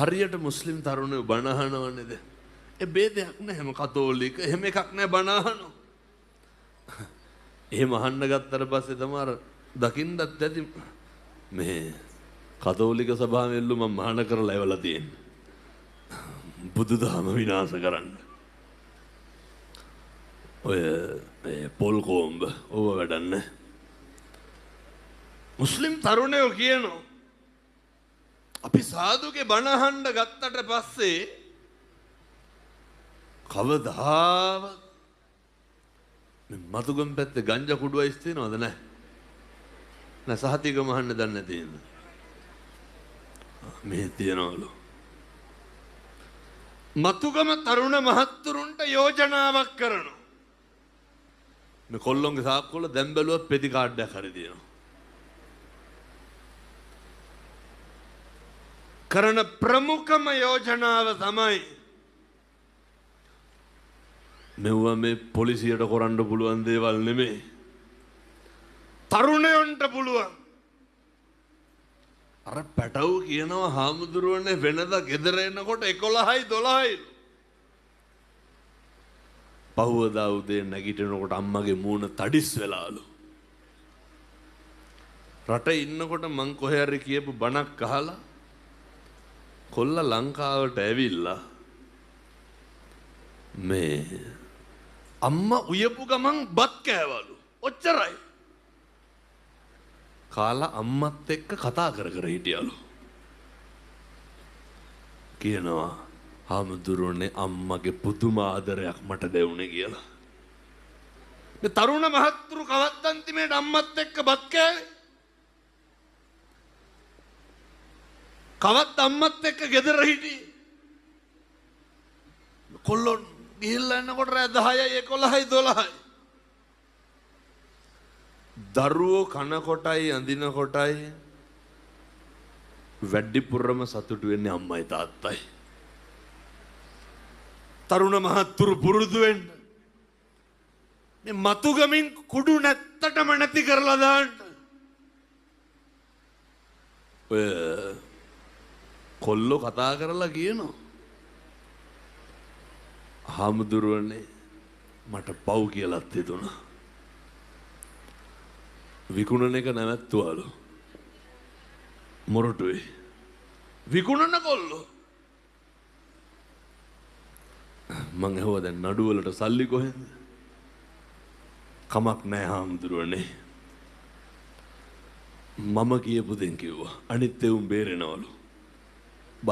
හරියට මුස්ලිම් තරුණයෝ බණ අහනවනේද? ඒ ભેදයක් නැහැ. හැම කතෝලික එහෙම එකක් නැහැ බණ අහනවා. එහෙම අහන්න ගත්තට පස්සේ තමයි දකින්නත් ඇති මේ කතෝලික සභාවෙන් එල්ලු මම මහාන කරලා එවලා තියෙන්නේ. බුදුදහම විනාශ කරන්න. ඔය පොල් කොම්බ ඕව වැඩන්න. මුස්ලිම් තරුණයෝ කියනවා අපි සාදුගේ බණ අහන්න ගත්තට පස්සේ කවදාවත් මතුගම් පැත්තේ ගංජා කුඩුවයිස් තියනවද නැහැ? නෑ සහතිකම අහන්න දන්නේ නැති නේද? මේ තියනවලු. මතුගම තරුණ මහත්තුරුන්ට යෝජනාවක් කරනවා. මේ කොල්ලොන්ගේ සාක්කුවල දැන් බැලුවත් පෙති කාඩ්ඩයක් හරි තියෙනවා. කරන ප්‍රමුඛම යෝජනාව තමයි මෙවුවා මේ පොලිසියට කරන්න පුළුවන් දේවල් නෙමෙයි. තරුණයන්ට පුළුවන්. අර පැටව් කියනවා හාමුදුරුවනේ වෙනදා ගෙදර එනකොට 11යි 12යි. පහුවදා උදේ නැගිටිනකොට අම්මගේ මූණ තඩිස් වෙලාලු. රටේ ඉන්නකොට මං කොහේ හරි කියපු බණක් අහලා කොල්ල ලංකාවට ඇවිල්ලා මේ අම්මා උයපු ගමන් බත් කෑවලු. ඔච්චරයි. කාලා අම්මත් එක්ක කතා කර කර හිටියලු. කියනවා හාමුදුරුවනේ අම්මගේ පුදුම ආදරයක් මට දෙවුනේ කියලා. මේ තරුණ මහත්තුරු කවද්ද අන්තිමේට අම්මත් එක්ක බත් කෑවේ? කවත් අම්මත් එක්ක ගෙදර හිටියේ. කොල්ලෝ ගිහිල්ලා එනකොට රෑ 10යි 11යි 12යි. දරුවෝ කන කොටයි අඳින කොටයි වැඩිපුරම සතුටු වෙන්නේ අම්මයි තාත්තයි. තරුණ මහත්තුරු පුරුදු වෙන්න. මේ මතුගමින් කුඩු නැත්තටම නැති කරලා දාන්න. ඔය කොල්ලෝ කතා කරලා කියනවා හාමුදුරුවනේ මට පව් කියලාත් හිතුණා. විකුණන එක නැවැත්තුවාලු. මොරටුවේ විකුණන කොල්ලෝ. මං ඇහුවා දැන් නඩුවලට සල්ලි කොහෙන්ද? කමක් නැහැ හාමුදුරුවනේ. මම කියපු දෙන් කිව්වා අනිත් එවුන් බේරෙනවලු.